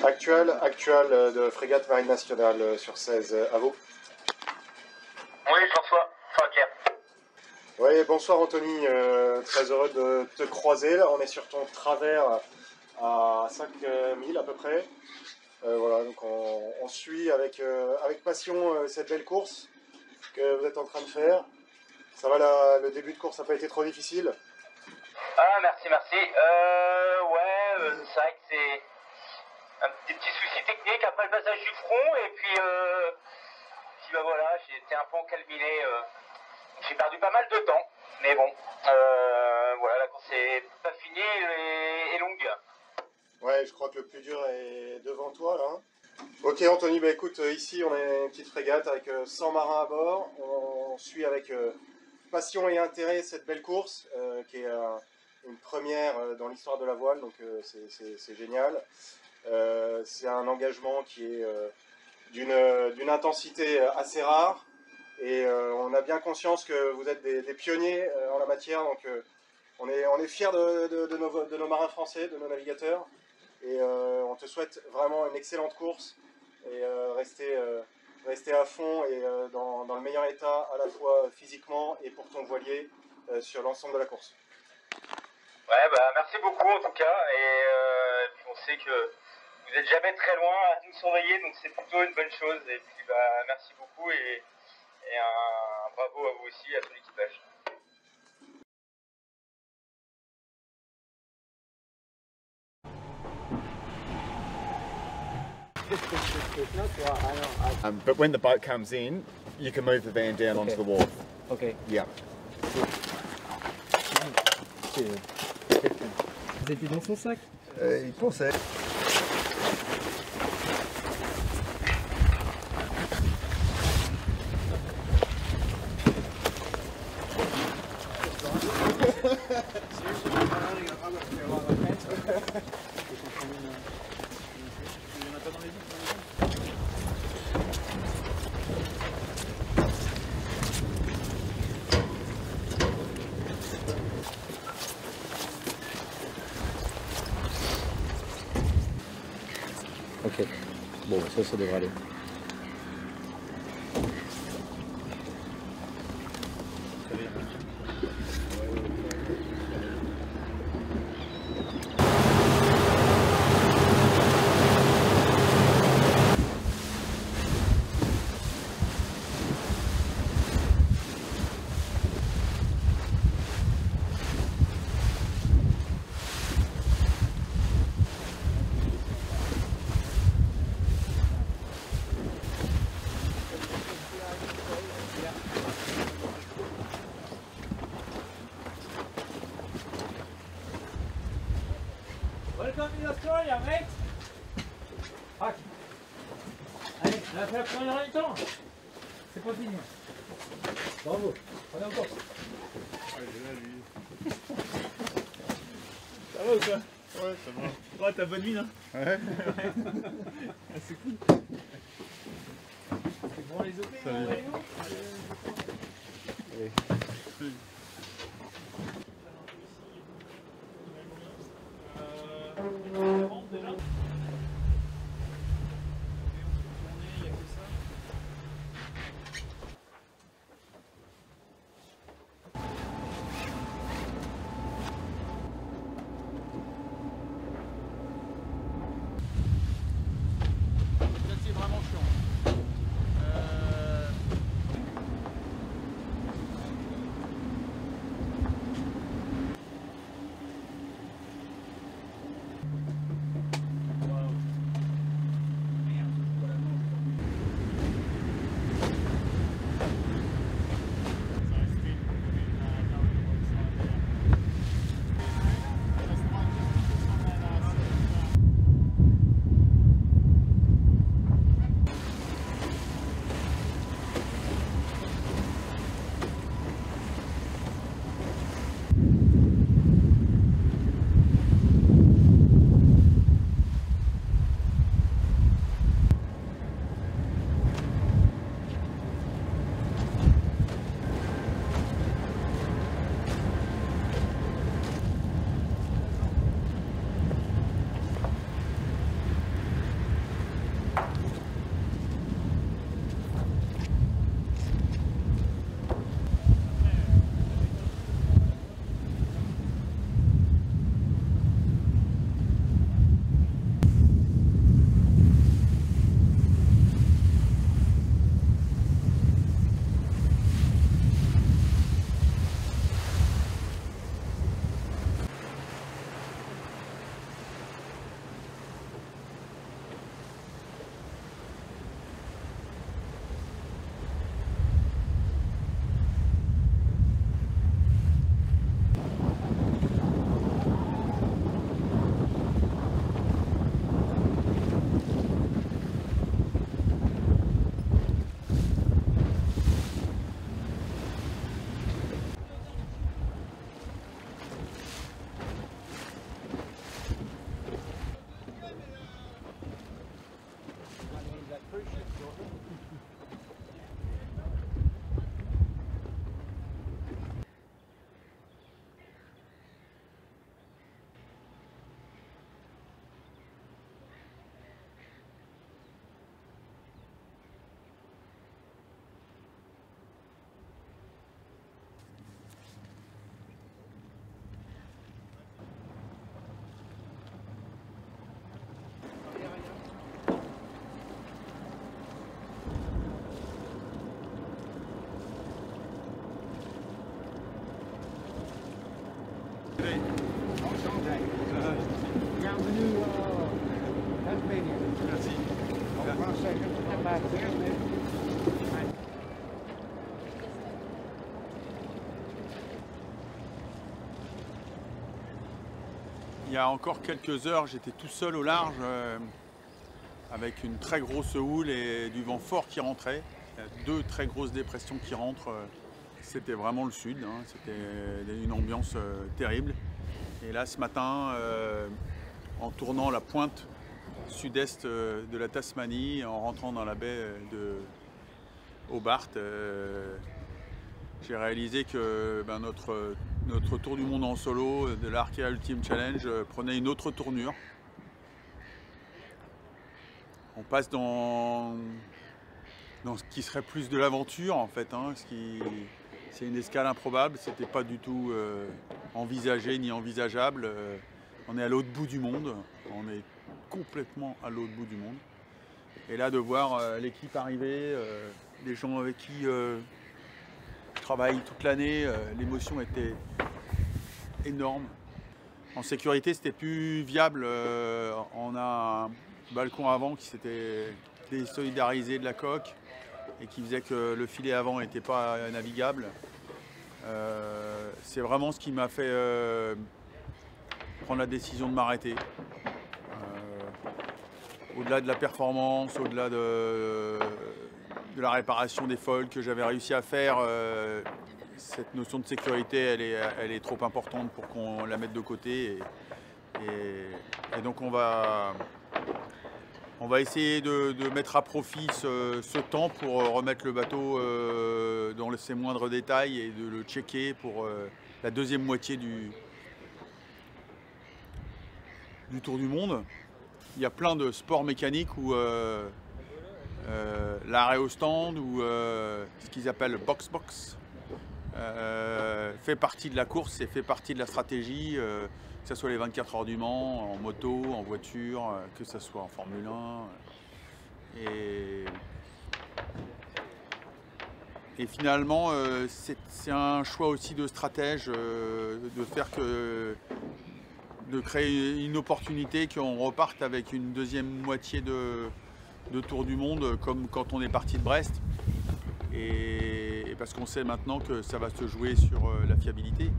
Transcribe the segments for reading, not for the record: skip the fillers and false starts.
Actuel de frégate Marine Nationale sur 16, à vous. Oui, François, Claire. Oui, bonsoir Anthony, très heureux de te croiser. Là, on est sur ton travers à 5000 à peu près. Voilà, donc on suit avec passion cette belle course que vous êtes en train de faire. Ça va, le début de course n'a pas été trop difficile? Ah, merci. C'est vrai que c'est des petits soucis techniques après le passage du front, et puis bah voilà, j'ai été un peu encalminé. J'ai perdu pas mal de temps, mais bon, voilà, la course est pas finie et longue. Ouais, je crois que le plus dur est devant toi là. Ok Anthony, bah écoute, ici on est une petite frégate avec 100 marins à bord. On suit avec passion et intérêt cette belle course qui est une première dans l'histoire de la voile, donc c'est génial. C'est un engagement qui est d'une intensité assez rare, et on a bien conscience que vous êtes des pionniers en la matière, donc on est fiers de nos marins français, de nos navigateurs, et on te souhaite vraiment une excellente course, et rester à fond et dans le meilleur état à la fois physiquement et pour ton voilier sur l'ensemble de la course. Ouais, bah merci beaucoup en tout cas, et puis on sait que vous n'êtes jamais très loin à nous surveiller, donc c'est plutôt une bonne chose, et puis bah merci beaucoup, et un bravo à vous aussi, à tout l'équipage. But when the boat comes in, you can move the van down onto the wharf. Ok. Yeah. Vous étiez dans son sac? Il pensait. Ok. Bon, ça devrait aller. Welcome in Australia, mate. Fuck. Allez, on a fait la première en même temps. C'est pas fini. Bravo. Prenez encore. Ça va ou quoi? Ouais, ça va. Ouais, t'as bonne mine, hein? Ouais. Ah, c'est cool. C'est bon les OP, hein, Léo? Il y a encore quelques heures, j'étais tout seul au large avec une très grosse houle et du vent fort qui rentrait. Il y a 2 très grosses dépressions qui rentrent. C'était vraiment le sud, hein. C'était une ambiance terrible. Et là, ce matin, en tournant la pointe sud-est de la Tasmanie, en rentrant dans la baie de Hobart, j'ai réalisé que notre tour du monde en solo de l'Arkea Ultimate Challenge prenait une autre tournure. On passe dans ce qui serait plus de l'aventure en fait, hein, c'est une escale improbable, c'était pas du tout envisagé ni envisageable. On est à l'autre bout du monde, on est complètement à l'autre bout du monde. Et là de voir l'équipe arriver, les gens avec qui je travaille toute l'année, l'émotion était énorme. En sécurité, c'était plus viable. On a un balcon avant qui s'était désolidarisé de la coque et qui faisait que le filet avant n'était pas navigable. C'est vraiment ce qui m'a fait prendre la décision de m'arrêter. Au-delà de la performance, au-delà de la réparation des foils que j'avais réussi à faire, cette notion de sécurité, elle est trop importante pour qu'on la mette de côté. Et donc on va essayer de mettre à profit ce temps pour remettre le bateau dans ses moindres détails et de le checker pour la deuxième moitié du tour du monde. Il y a plein de sports mécaniques où l'arrêt au stand ou ce qu'ils appellent box-box fait partie de la course et fait partie de la stratégie, que ce soit les 24 heures du Mans, en moto, en voiture, que ce soit en Formule 1. Et finalement, c'est un choix aussi de stratège, de créer une opportunité qu'on reparte avec une deuxième moitié de tour du monde comme quand on est parti de Brest. Et parce qu'on sait maintenant que ça va se jouer sur la fiabilité.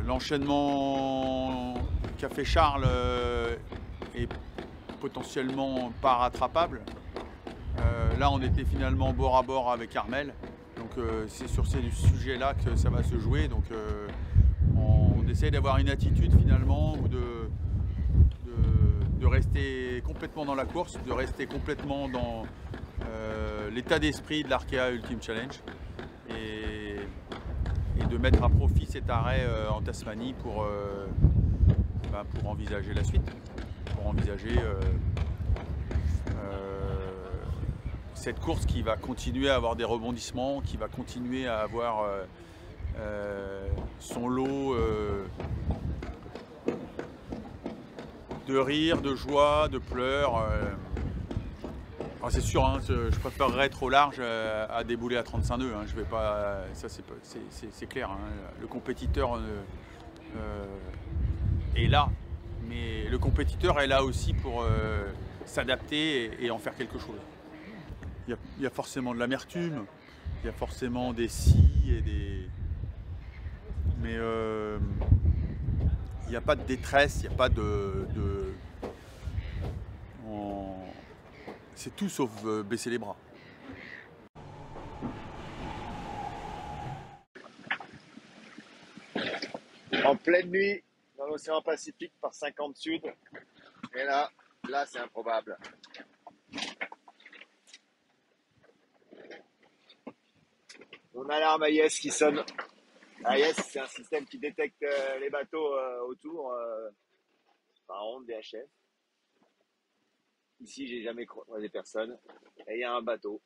L'enchaînement qu'a fait Charles est potentiellement pas rattrapable. Là on était finalement bord à bord avec Armel. Donc c'est sur ces sujets-là que ça va se jouer. Donc on essaie d'avoir une attitude finalement ou de rester complètement dans la course, de rester complètement dans l'état d'esprit de l'Arkea Ultimate Challenge et de mettre à profit cet arrêt en Tasmanie pour envisager la suite, pour envisager cette course qui va continuer à avoir des rebondissements, qui va continuer à avoir son lot de rire, de joie, de pleurs. C'est sûr, hein, je préférerais être au large à débouler à 35 nœuds. Hein, je vais pas, ça c'est clair. Hein, le compétiteur est là, mais le compétiteur est là aussi pour s'adapter et en faire quelque chose. Il y a forcément de l'amertume, il y a forcément des si et des... Mais il n'y a pas de détresse, il n'y a pas C'est tout sauf baisser les bras. En pleine nuit, dans l'océan Pacifique par 50 sud. Et là c'est improbable. Mon alarme AIS qui sonne. AIS, c'est un système qui détecte les bateaux autour par onde VHF. Ici, j'ai jamais croisé personne. Et il y a un bateau.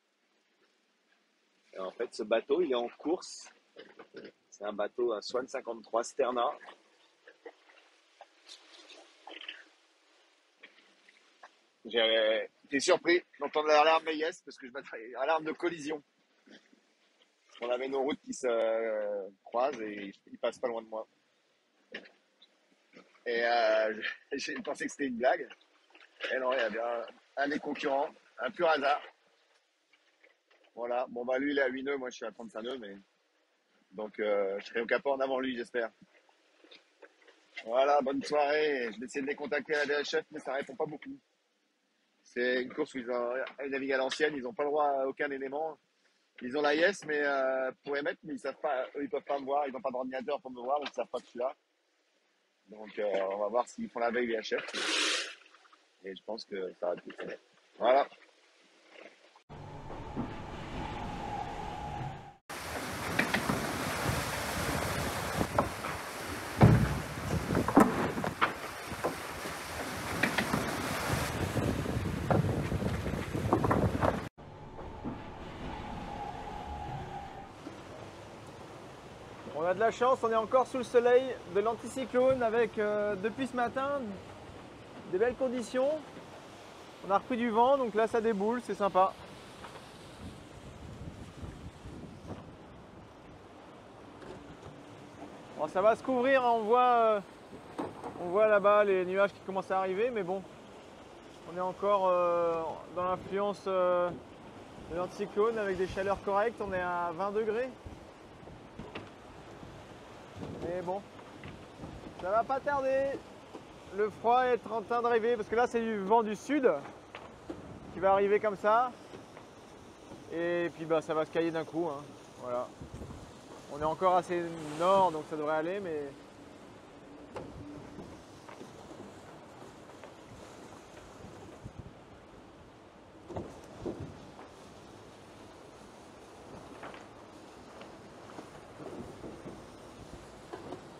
Et en fait, ce bateau, il est en course. C'est un bateau, un Swan 53 Sterna. J'ai été surpris d'entendre l'alarme AIS parce que je m'attendais à l'alarme de collision. On avait nos routes qui se croisent et ils passent pas loin de moi. Et j'ai pensé que c'était une blague. Et non, il y a bien un des concurrents, un pur hasard. Voilà, bon bah lui il est à 8 nœuds, moi je suis à 35 nœuds, mais donc je serai au capot en avant lui, j'espère. Voilà, bonne soirée. Je vais essayer de les contacter à la DHF, mais ça répond pas beaucoup. C'est une course où ils naviguent à l'ancienne, ils n'ont pas le droit à aucun élément. Ils ont la yes, mais pour émettre, mais ils savent pas, eux ils peuvent pas me voir, ils n'ont pas d'ordinateur pour me voir, donc ils savent pas que je suis là. Donc on va voir s'ils font la veille VHF. Et je pense que ça va être tout. Voilà. On a de la chance, on est encore sous le soleil de l'anticyclone avec depuis ce matin des belles conditions. On a repris du vent, donc là ça déboule, c'est sympa. Bon, ça va se couvrir, hein, on voit là-bas les nuages qui commencent à arriver, mais bon, on est encore dans l'influence de l'anticyclone avec des chaleurs correctes, on est à 20 degrés. Mais bon, ça va pas tarder. Le froid est en train d'arriver parce que là c'est du vent du sud qui va arriver comme ça. Et puis bah, ça va se cailler d'un coup. Hein. Voilà. On est encore assez nord donc ça devrait aller, mais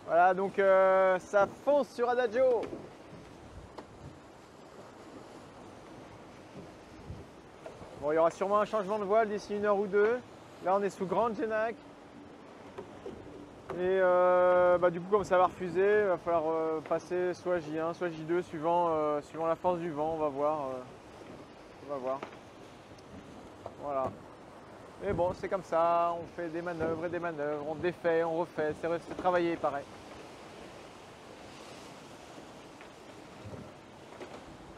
voilà, donc ça fonce sur Adagio. Bon, il y aura sûrement un changement de voile d'ici 1 heure ou 2. Là, on est sous Grande Genac. Et bah, du coup, comme ça va refuser, il va falloir passer soit J1, soit J2, suivant la force du vent. On va voir. On va voir. Voilà. Mais bon, c'est comme ça. On fait des manœuvres et des manœuvres. On défait, on refait. C'est travailler, pareil.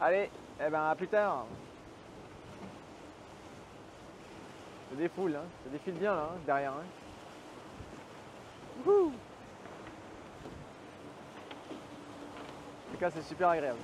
Allez, eh ben à plus tard. Ça défoule, hein. Ça défile bien là, hein, derrière. Hein. Wouhou. En tout cas, c'est super agréable.